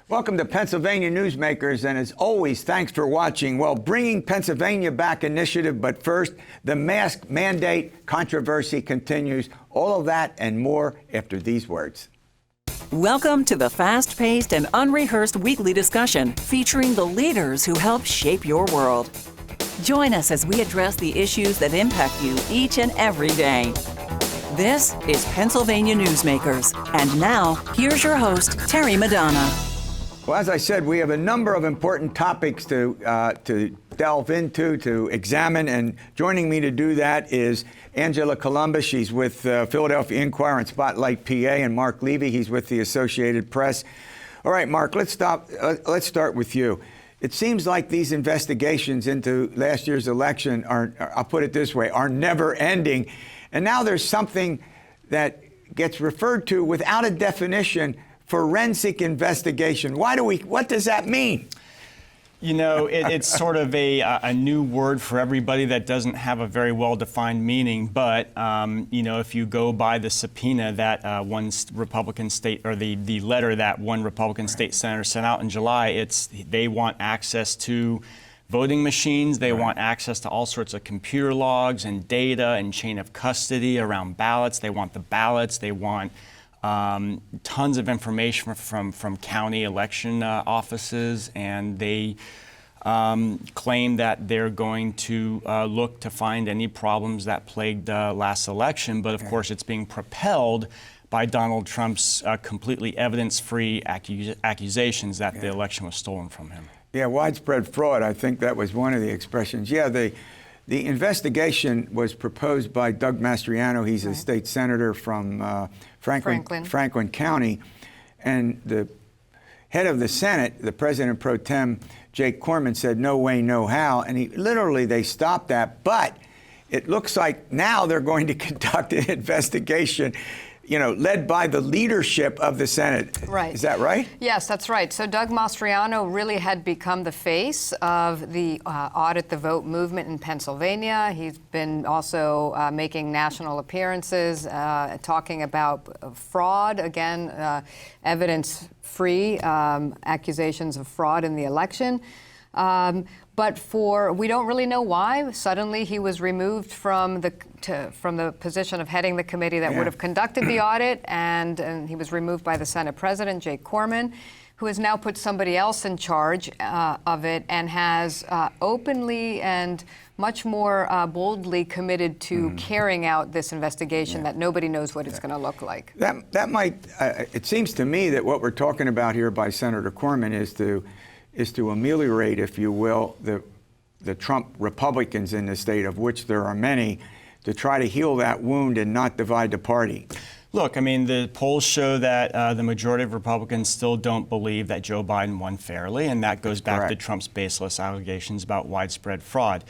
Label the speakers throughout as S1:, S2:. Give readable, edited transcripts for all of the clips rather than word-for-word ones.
S1: Welcome to Pennsylvania Newsmakers, and as always, thanks for watching. Well, Bringing Pennsylvania Back initiative, but first, the mask mandate controversy continues. All of that and more after these words.
S2: Welcome to the fast-paced and unrehearsed weekly discussion featuring the leaders who help shape your world. Join us as we address the issues that impact you each and every day. This is Pennsylvania Newsmakers. And now, here's your host, Terry Madonna.
S1: Well, as I said, we have a number of important topics to delve into, to examine, and joining me to do that is Angela Couloumbis. She's with Philadelphia Inquirer and Spotlight, PA, and Marc Levy. He's with the Associated Press. All right, Marc, let's start with you. It seems like these investigations into last year's election are, I'll put it this way, are never ending. And now there's something that gets referred to without a definition: forensic investigation. What does that mean?
S3: You know, it's sort of a new word for everybody that doesn't have a very well-defined meaning. But, you know, if you go by the subpoena that one Republican state, or the letter that one Republican state senator sent out in July, they want access to voting machines. They want access to all sorts of computer logs and data and chain of custody around ballots. They want the ballots. They want tons of information from county election offices, and they claim that they're going to look to find any problems that plagued last election. But of course, it's being propelled by Donald Trump's completely evidence-free accusations that the election was stolen from him.
S1: Yeah, widespread fraud. I think that was one of the expressions. Yeah, the investigation was proposed by Doug Mastriano. He's a state senator from Franklin County. And the head of the Senate, the President pro tem, Jake Corman, said no way, no how. And they stopped that. But it looks like now they're going to conduct an investigation, you know, led by the leadership of the Senate.
S4: Right.
S1: Is that right?
S4: Yes, that's right. So Doug Mastriano really had become the face of the Audit the Vote movement in Pennsylvania. He's been also making national appearances, talking about fraud, again, evidence-free accusations of fraud in the election. But we don't really know why. Suddenly he was removed from the position of heading the committee that would have conducted the audit, and he was removed by the Senate President, Jake Corman, who has now put somebody else in charge of it, and has openly and much more boldly committed to carrying out this investigation that nobody knows what it's going to look like.
S1: That might, it seems to me that what we're talking about here by Senator Corman is to ameliorate, if you will, the Trump Republicans in the state, of which there are many, to try to heal that wound and not divide the party.
S3: Look, I mean, the polls show that the majority of Republicans still don't believe that Joe Biden won fairly, and that goes back to Trump's baseless allegations about widespread fraud.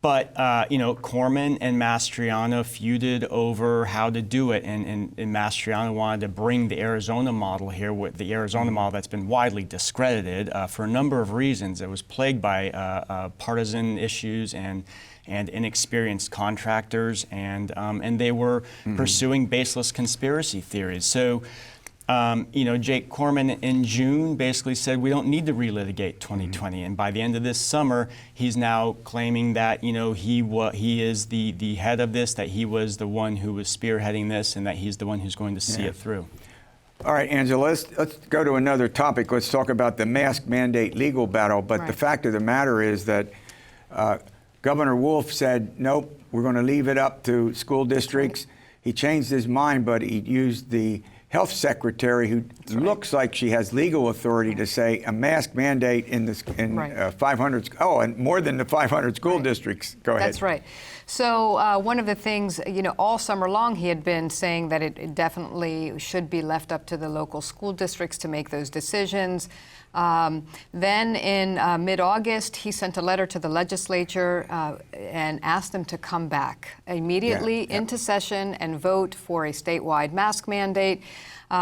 S3: But, you know, Corman and Mastriano feuded over how to do it, and Mastriano wanted to bring the Arizona model here, with the Arizona model that's been widely discredited for a number of reasons. It was plagued by partisan issues and inexperienced contractors, and they were pursuing baseless conspiracy theories. So, you know, Jake Corman in June basically said we don't need to relitigate 2020, and by the end of this summer, he's now claiming that, you know, he is the head of this, that he was the one who was spearheading this, and that he's the one who's going to see it through.
S1: All right, Angela, let's go to another topic. Let's talk about the mask mandate legal battle. But the fact of the matter is that Governor Wolf said, nope, we're going to leave it up to school districts. He changed his mind, but he used the health secretary, who looks like she has legal authority, to say a mask mandate in 500, and more than the 500 school districts. Go ahead.
S4: That's right. So one of the things, you know, all summer long he had been saying that it definitely should be left up to the local school districts to make those decisions. Then in mid-August, he sent a letter to the legislature and asked them to come back immediately into session and vote for a statewide mask mandate.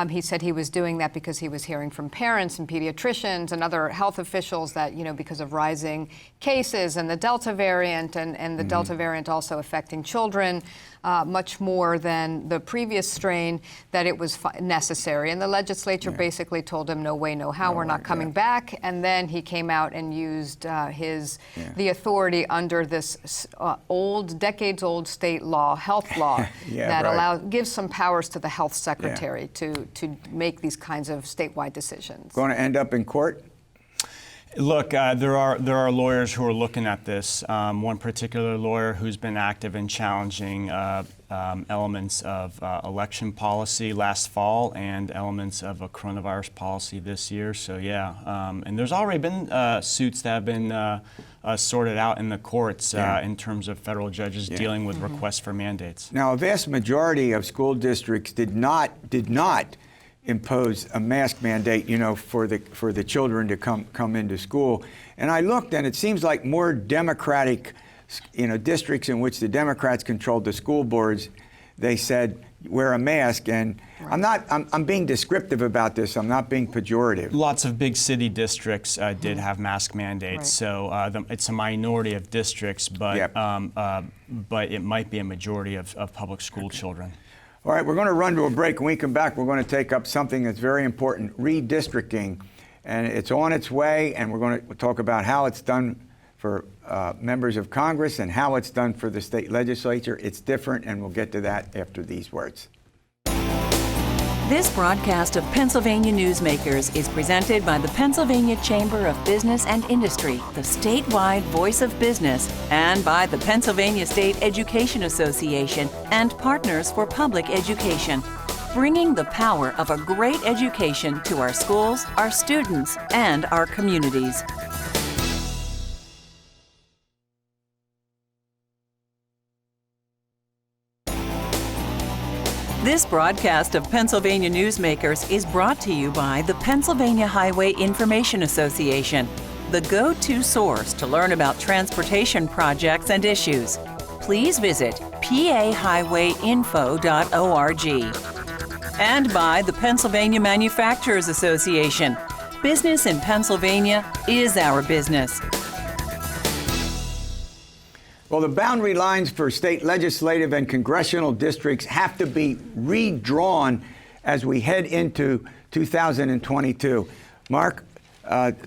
S4: He said he was doing that because he was hearing from parents and pediatricians and other health officials that, because of rising cases and the Delta variant and the Delta variant also affecting children much more than the previous strain, that it was necessary. And the legislature basically told him, no way, no how, we're not coming back. And then he came out and used the authority under this decades-old state law, health law, that gives some powers to the health secretary to make these kinds of statewide decisions.
S1: Going to end up in court?
S3: Look, there are lawyers who are looking at this. One particular lawyer who's been active in challenging elements of election policy last fall and elements of a coronavirus policy this year. So and there's already been suits that have been sorted out in the courts in terms of federal judges dealing with requests for mandates.
S1: Now, a vast majority of school districts did not impose a mask mandate, for the children to come into school. And I looked, and it seems like more Democratic, districts in which the Democrats controlled the school boards, they said wear a mask. And I'm being descriptive about this. I'm not being pejorative.
S3: Lots of big city districts did have mask mandates, so it's a minority of districts, but it might be a majority of public school children.
S1: All right, we're going to run to a break. When we come back, we're going to take up something that's very important, redistricting. And it's on its way, and we're going to talk about how it's done for members of Congress and how it's done for the state legislature. It's different, and we'll get to that after these words.
S2: This broadcast of Pennsylvania Newsmakers is presented by the Pennsylvania Chamber of Business and Industry, the statewide voice of business, and by the Pennsylvania State Education Association and Partners for Public Education, bringing the power of a great education to our schools, our students, and our communities. This broadcast of Pennsylvania Newsmakers is brought to you by the Pennsylvania Highway Information Association, the go-to source to learn about transportation projects and issues. Please visit pahighwayinfo.org. And by the Pennsylvania Manufacturers Association. Business in Pennsylvania is our business.
S1: Well, the boundary lines for state legislative and congressional districts have to be redrawn as we head into 2022. Mark,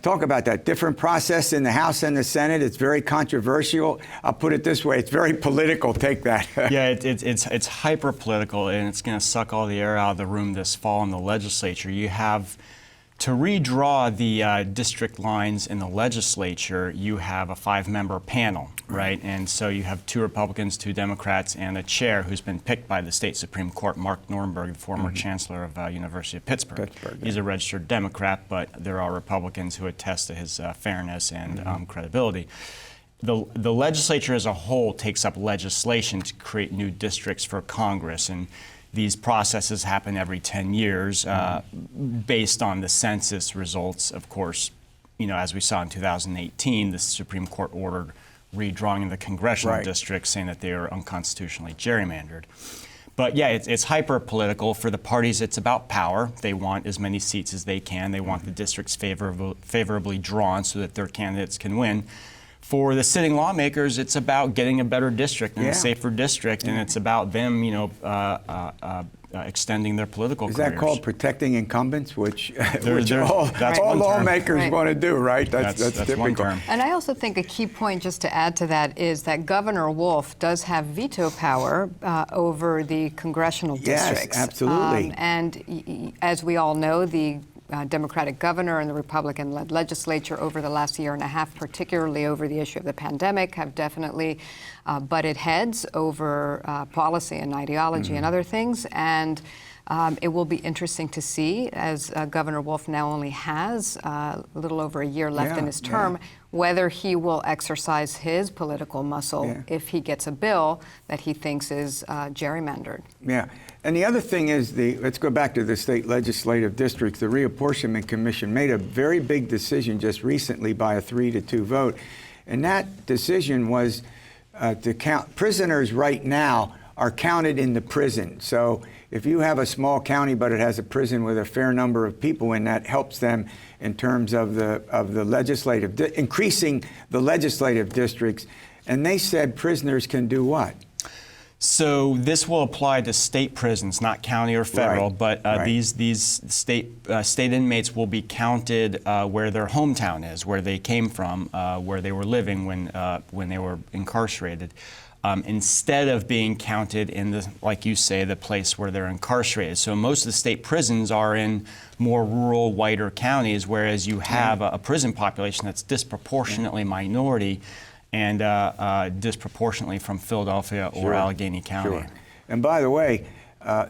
S1: talk about that. Different process in the House and the Senate. It's very controversial. I'll put it this way. It's very political. Take that.
S3: It's hyper political, and it's going to suck all the air out of the room this fall in the legislature. You have to redraw the district lines in the legislature, you have a 5-member panel, right? And so you have 2 Republicans, 2 Democrats, and a chair who's been picked by the state Supreme Court, Mark Nuremberg, the former chancellor of University of Pittsburgh. He's a registered Democrat, but there are Republicans who attest to his fairness and credibility. The legislature as a whole takes up legislation to create new districts for Congress, and these processes happen every 10 years based on the census results. Of course, as we saw in 2018, the Supreme Court ordered redrawing of the congressional districts, saying that they are unconstitutionally gerrymandered. But it's hyper political. For the parties, it's about power. They want as many seats as they can. They want the districts favorably drawn so that their candidates can win. For the sitting lawmakers, it's about getting a better district and a safer district, and it's about them, extending their political careers.
S1: Is that called protecting incumbents, which all lawmakers want to do, right? That's typical.
S3: One term.
S4: And I also think a key point, just to add to that, is that Governor Wolf does have veto power over the congressional districts.
S1: Yes, absolutely.
S4: And as we all know, the Democratic governor and the Republican-led legislature over the last year and a half, particularly over the issue of the pandemic, have definitely butted heads over policy and ideology and other things. And it will be interesting to see, as Governor Wolf now only has a little over a year left in his term, whether he will exercise his political muscle if he gets a bill that he thinks is gerrymandered.
S1: Yeah. And the other thing is, let's go back to the state legislative districts. The Reapportionment Commission made a very big decision just recently by a 3-2 vote. And that decision was to count prisoners right now are counted in the prison. So if you have a small county but it has a prison with a fair number of people in, that helps them in terms of the legislative, increasing the legislative districts. And they said prisoners can do what?
S3: So this will apply to state prisons, not county or federal,
S1: Right.
S3: but
S1: Right.
S3: these state inmates will be counted where their hometown is, where they came from, where they were living when they were incarcerated, instead of being counted in the, like you say, the place where they're incarcerated. So most of the state prisons are in more rural, whiter counties, whereas you have a prison population that's disproportionately minority and disproportionately from Philadelphia or Allegheny County.
S1: Sure. And by the way,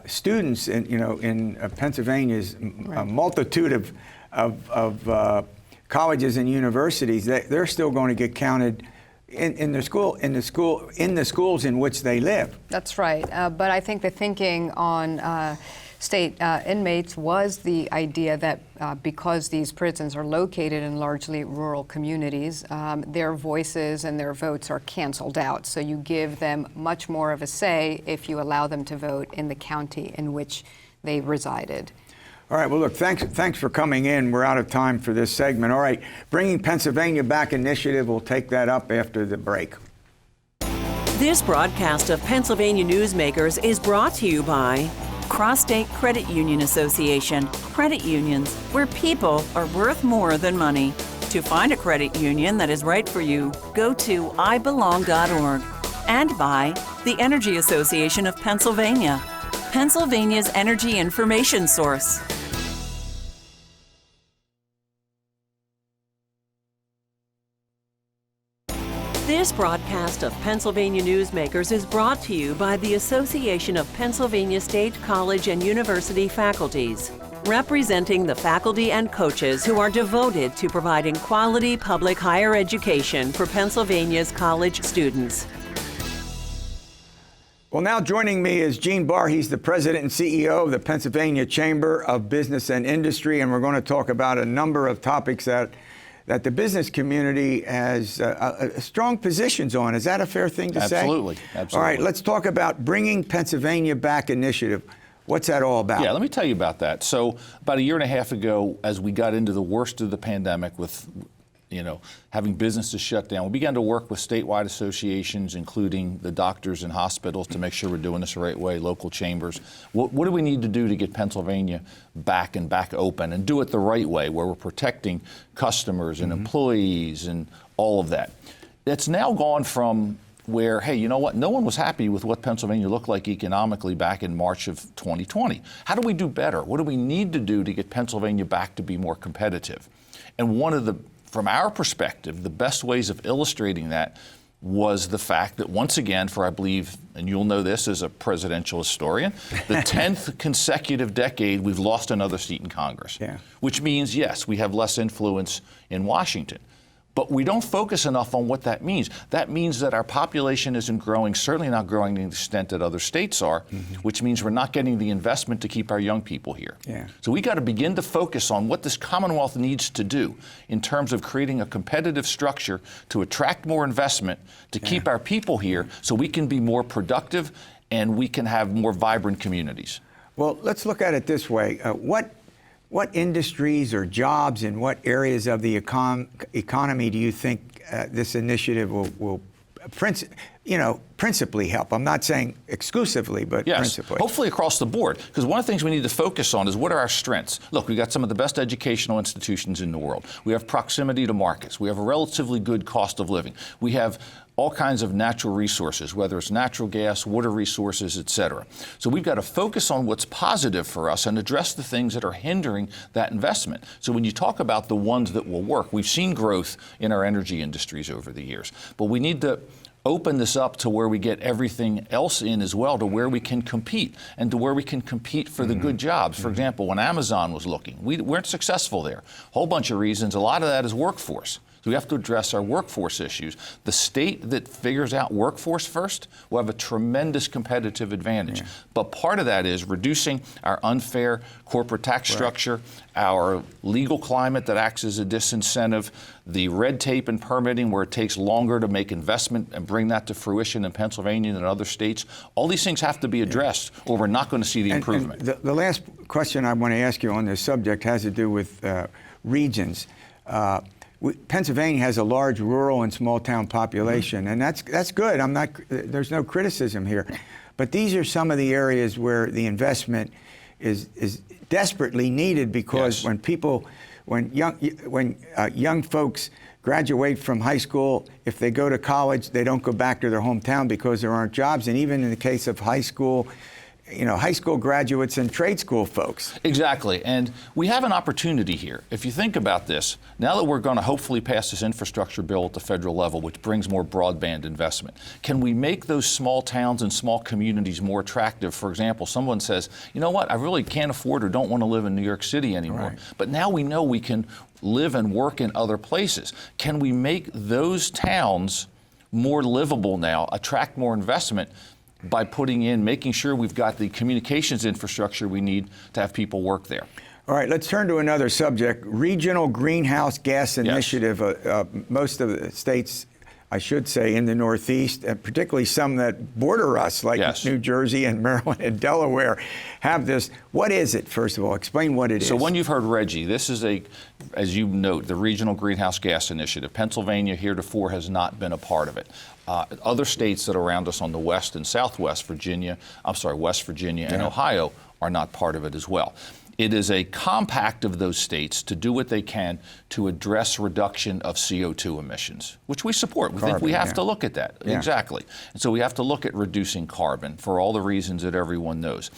S1: students in Pennsylvania's multitude of colleges and universities, they're still going to get counted in the schools in which they live.
S4: That's right. But I think the thinking on state inmates was the idea that because these prisons are located in largely rural communities, their voices and their votes are canceled out. So you give them much more of a say if you allow them to vote in the county in which they resided.
S1: All right, well, look, thanks for coming in. We're out of time for this segment. All right, Bringing Pennsylvania Back initiative, we'll take that up after the break.
S5: This broadcast of Pennsylvania Newsmakers is brought to you by
S2: Cross-State Credit Union Association. Credit unions, where people are worth more than money. To find a credit union that is right for you, go to ibelong.org. And by the Energy Association of Pennsylvania, Pennsylvania's energy information source.
S5: This broadcast of Pennsylvania Newsmakers is brought to you by the Association of Pennsylvania State College and University Faculties, representing the faculty and coaches who are devoted to providing quality public higher education for Pennsylvania's college students.
S1: Well, now joining me is Gene Barr. He's the president and CEO of the Pennsylvania Chamber of Business and Industry, and we're going to talk about a number of topics that the business community has strong positions on. Is that a fair thing to say?
S6: Absolutely.
S1: All right, let's talk about Bringing Pennsylvania Back initiative. What's that all about?
S6: Yeah, let me tell you about that. So about a year and a half ago, as we got into the worst of the pandemic with having businesses shut down, we began to work with statewide associations, including the doctors and hospitals, to make sure we're doing this the right way, local chambers. What do we need to do to get Pennsylvania back open and do it the right way, where we're protecting customers and employees and all of that? It's now gone from where, hey, you know what, no one was happy with what Pennsylvania looked like economically back in March of 2020. How do we do better? What do we need to do to get Pennsylvania back to be more competitive? And one of the, from our perspective, the best ways of illustrating that was the fact that once again, for I believe, and you'll know this as a presidential historian, the 10th consecutive decade we've lost another seat in Congress.
S1: Yeah.
S6: Which means, yes, we have less influence in Washington. But we don't focus enough on what that means. That means that our population isn't growing, certainly not growing to the extent that other states are, which means we're not getting the investment to keep our young people here.
S1: Yeah.
S6: So we got to begin to focus on what this Commonwealth needs to do in terms of creating a competitive structure to attract more investment, to keep our people here so we can be more productive and we can have more vibrant communities.
S1: Well, let's look at it this way. What industries or jobs in what areas of the economy do you think this initiative will principally help? I'm not saying exclusively, but
S6: yes,
S1: principally.
S6: Hopefully across the board, because one of the things we need to focus on is what are our strengths. Look, we've got some of the best educational institutions in the world. We have proximity to markets. We have a relatively good cost of living. We have all kinds of natural resources, whether it's natural gas, water resources, et cetera. So we've got to focus on what's positive for us and address the things that are hindering that investment. So when you talk about the ones that will work, we've seen growth in our energy industries over the years, but we need to open this up to where we get everything else in as well, to where we can compete and to where we can compete for the good jobs. For example, when Amazon was looking, we weren't successful there. A whole bunch of reasons. A lot of that is workforce. We have to address our workforce issues. The state that figures out workforce first will have a tremendous competitive advantage. Yeah. But part of that is reducing our unfair corporate tax structure, our legal climate that acts as a disincentive, the red tape and permitting where it takes longer to make investment and bring that to fruition in Pennsylvania and other states. All these things have to be addressed or we're not going to see the improvement.
S1: And the last question I want to ask you on this subject has to do with regions. Pennsylvania has a large rural and small town population, and that's good. There's no criticism here. But these are some of the areas where the investment is desperately needed because when young folks graduate from high school, if they go to college, they don't go back to their hometown because there aren't jobs. And even in the case of high school graduates and trade school folks.
S6: Exactly. And we have an opportunity here. If you think about this, now that we're going to hopefully pass this infrastructure bill at the federal level, which brings more broadband investment, can we make those small towns and small communities more attractive? For example, someone says, you know what, I really can't afford or don't want to live in New York City anymore. Right. But now we know we can live and work in other places. Can we make those towns more livable now, attract more investment? By making sure we've got the communications infrastructure we need to have people work there.
S1: All right, let's turn to another subject. Regional Greenhouse Gas Initiative. Most of the states, I should say, in the Northeast, and particularly some that border us, like New Jersey and Maryland and Delaware, have this. What is it, first of all? Explain what it is.
S6: So when you've heard RGGI, this is as you note, the Regional Greenhouse Gas Initiative. Pennsylvania heretofore has not been a part of it. Other states that are around us on the west and southwest, West Virginia and Ohio are not part of it as well. It is a compact of those states to do what they can to address reduction of CO2 emissions, which we support. We think we have to look at that. Yeah. Exactly. And so we have to look at reducing carbon for all the reasons that everyone knows.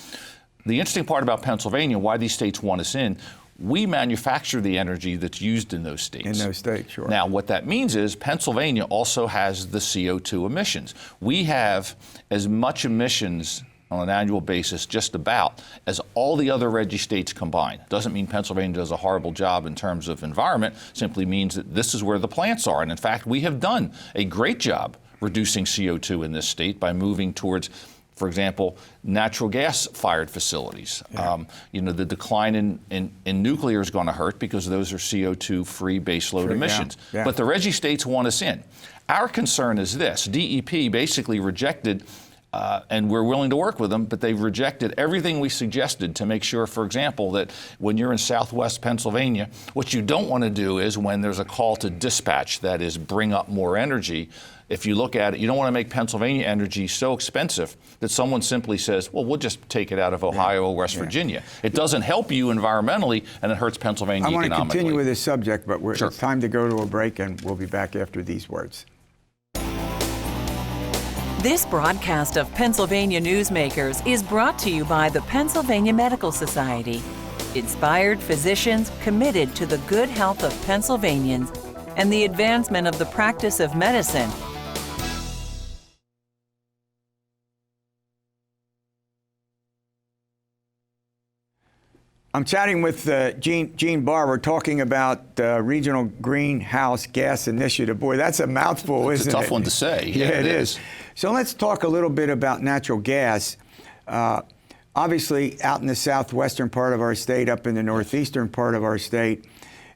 S6: The interesting part about Pennsylvania, why these states want us in, we manufacture the energy that's used in those states.
S1: In those states, sure.
S6: Now, what that means is Pennsylvania also has the CO2 emissions. We have as much emissions on an annual basis, just about, as all the other RGGI states combined. Doesn't mean Pennsylvania does a horrible job in terms of environment, simply means that this is where the plants are. And in fact, we have done a great job reducing CO2 in this state by moving towards, for example, natural gas-fired facilities. Yeah. The decline in nuclear is going to hurt because those are CO2-free baseload emissions. Yeah. But the RGGI states want us in. Our concern is this. DEP basically rejected, and we're willing to work with them, but they've rejected everything we suggested to make sure, for example, that when you're in southwest Pennsylvania, what you don't want to do is when there's a call to dispatch, that is bring up more energy, if you look at it, you don't want to make Pennsylvania energy so expensive that someone simply says, well, we'll just take it out of Ohio or West Virginia. It doesn't help you environmentally, and it hurts Pennsylvania economically.
S1: I want to continue with this subject, but it's time to go to a break, and we'll be back after these words.
S2: This broadcast of Pennsylvania Newsmakers is brought to you by the Pennsylvania Medical Society. Inspired physicians committed to the good health of Pennsylvanians and the advancement of the practice of medicine.
S1: I'm chatting with Gene Barber, talking about Regional Greenhouse Gas Initiative. Boy, that's a mouthful, isn't it?
S6: It's a tough one to say.
S1: Yeah, it is. So let's talk a little bit about natural gas. Obviously, out in the southwestern part of our state, up in the northeastern part of our state,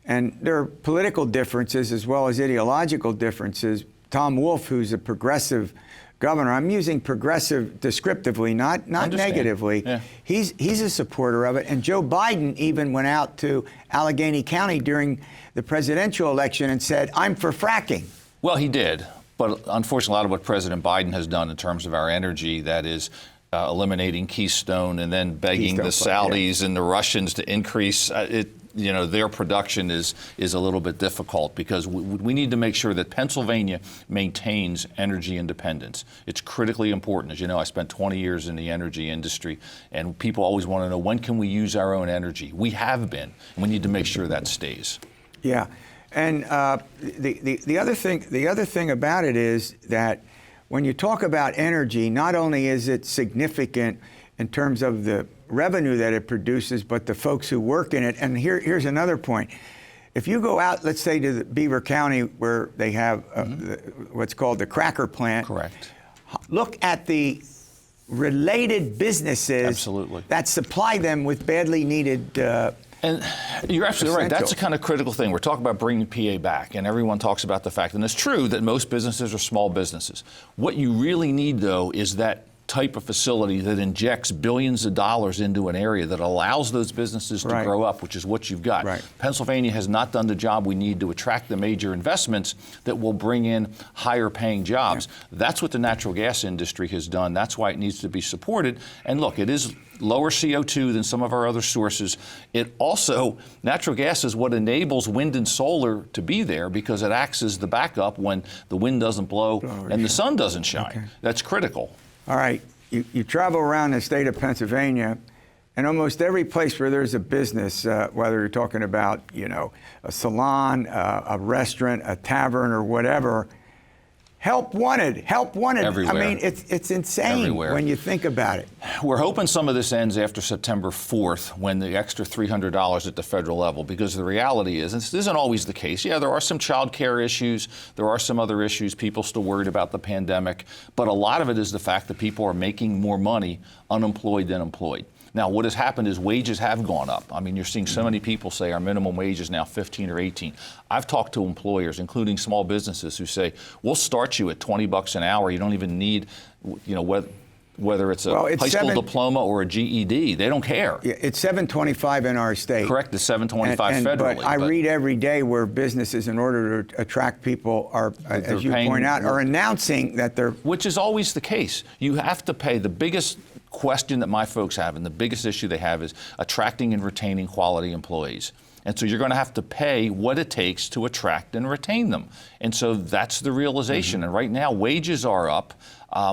S1: and there are political differences as well as ideological differences. Tom Wolf, who's a progressive governor, I'm using progressive descriptively, not negatively. Yeah. He's a supporter of it. And Joe Biden even went out to Allegheny County during the presidential election and said, I'm for fracking.
S6: Well, he did. But unfortunately, a lot of what President Biden has done in terms of our energy, that is eliminating Keystone and then begging the Saudis and the Russians to increase their production is a little bit difficult because we need to make sure that Pennsylvania maintains energy independence. It's critically important. As you know, I spent 20 years in the energy industry, and people always want to know, when can we use our own energy? We have been, and we need to make sure that stays.
S1: Yeah, and the other thing about it is that when you talk about energy, not only is it significant in terms of the revenue that it produces, but the folks who work in it. And here's another point. if you go out, let's say, to the Beaver County where they have what's called the cracker plant.
S6: Correct.
S1: Look at the related businesses
S6: Absolutely.
S1: that supply them with badly needed
S6: And you're absolutely right. That's
S1: essential.
S6: a kind of critical thing. We're talking about bringing PA back, and everyone talks about the fact, and it's true that most businesses are small businesses. What you really need, though, is that type of facility that injects billions of dollars into an area that allows those businesses to
S1: Right.
S6: grow up, which is what you've got.
S1: Right.
S6: Pennsylvania has not done the job we need to attract the major investments that will bring in higher paying jobs. That's what the natural gas industry has done. That's why it needs to be supported. And look, it is lower CO2 than some of our other sources. It also, natural gas is what enables wind and solar to be there because it acts as the backup when the wind doesn't blow and the sun doesn't shine.
S1: Okay.
S6: That's critical.
S1: All right, you travel around the state of Pennsylvania, and almost every place where there's a business, whether you're talking about, a salon, a restaurant, a tavern, or whatever, help wanted.
S6: Everywhere.
S1: I mean, it's insane
S6: Everywhere.
S1: when you think about it.
S6: We're hoping some of this ends after September 4th when the extra $300 at the federal level, because the reality is, and this isn't always the case, yeah, there are some child care issues, there are some other issues, people still worried about the pandemic, but a lot of it is the fact that people are making more money unemployed than employed. Now, what has happened is wages have gone up. I mean, you're seeing so many people say our minimum wage is now 15 or 18. I've talked to employers, including small businesses, who say, we'll start you at $20 an hour. You don't even need, whether it's a high school diploma or a GED. They don't care.
S1: Yeah, it's $725 in our state.
S6: Correct, it's $725 federally.
S1: But I read every day where businesses, in order to attract people, are, as you point out, are announcing that they're...
S6: Which is always the case. You have to pay. The biggest question that my folks have, and the biggest issue they have, is attracting and retaining quality employees. And so you're going to have to pay what it takes to attract and retain them. And so that's the realization. And right now, wages are up.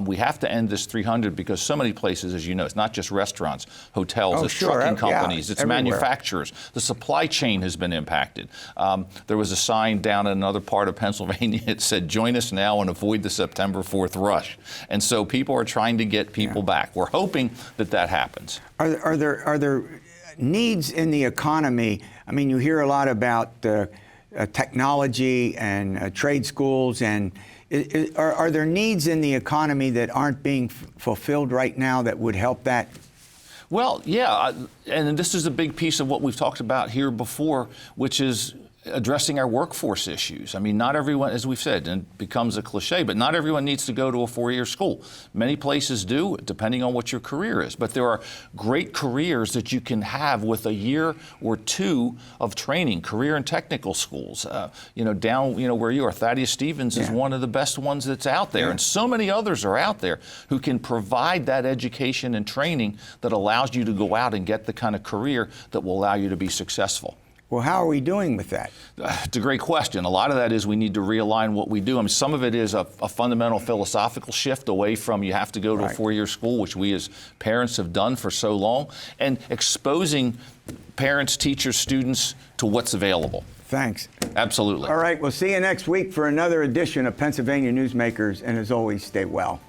S6: We have to end this 300 because so many places, as you know, it's not just restaurants, hotels, it's trucking companies, it's
S1: everywhere.
S6: manufacturers. The supply chain has been impacted. There was a sign down in another part of Pennsylvania that said, join us now and avoid the September 4th rush. And so people are trying to get people back. We're hoping that that happens.
S1: Are there needs in the economy? I mean, you hear a lot about technology and trade schools, and are there needs in the economy that aren't being fulfilled right now that would help that?
S6: Well, yeah, and this is a big piece of what we've talked about here before, which is addressing our workforce issues. I mean, not everyone, as we've said, and it becomes a cliche, but not everyone needs to go to a four-year school. Many places do, depending on what your career is. But there are great careers that you can have with a year or two of training, career and technical schools. Down where you are, Thaddeus Stevens is one of the best ones that's out there. And so many others are out there who can provide that education and training that allows you to go out and get the kind of career that will allow you to be successful.
S1: Well, how are we doing with that?
S6: It's a great question. A lot of that is we need to realign what we do. I mean, some of it is a fundamental philosophical shift away from you have to go to a four-year school, which we as parents have done for so long, and exposing parents, teachers, students to what's available.
S1: Thanks.
S6: Absolutely.
S1: All right, we'll see you next week for another edition of Pennsylvania Newsmakers, and as always, stay well.